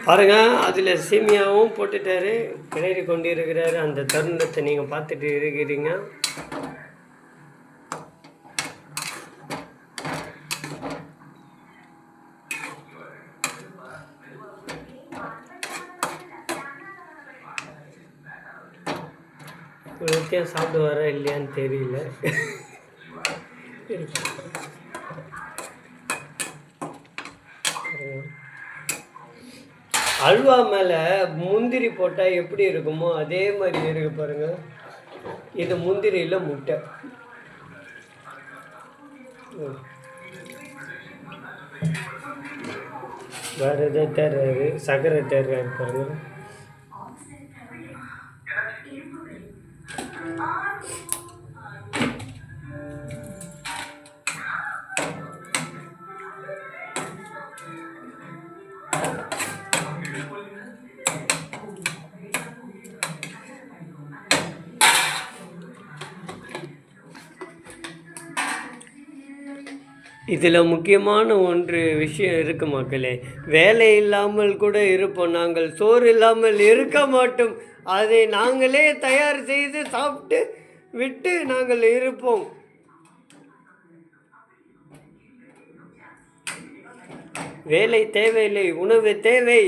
பாருங்க, அதில் சேமியாவும் போட்டுட்டாரு, கிளறி கொண்டு இருக்கிறாரு. அந்த தருணத்தை நீங்கள் பார்த்துட்டு இருக்கிறீங்க. நித்தியம் சாப்பிடுவாரா இல்லையான்னு தெரியல. அல்வா மேலே முந்திரி போட்டால் எப்படி இருக்குமோ அதே மாதிரி இருக்கு பாருங்க. இது முந்திரியில் முட்டை. வேற எதாவது தேர்றாரு, சர்க்கரை தேர்றாரு பாருங்க. இதில் முக்கியமான விஷயம் இருக்கு மக்களே. வேலை இல்லாமல் கூட இருப்போம், நாங்கள் சோறு இல்லாமல் இருக்க மாட்டோம். அதை நாங்களே தயார் செய்து சாப்பிட்டு விட்டு நாங்கள் இருப்போம். வேலை தேவையில்லை, உணவு தேவை.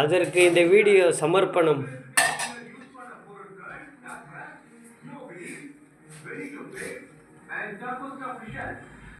அதற்கு இந்த வீடியோ சமர்ப்பணம்.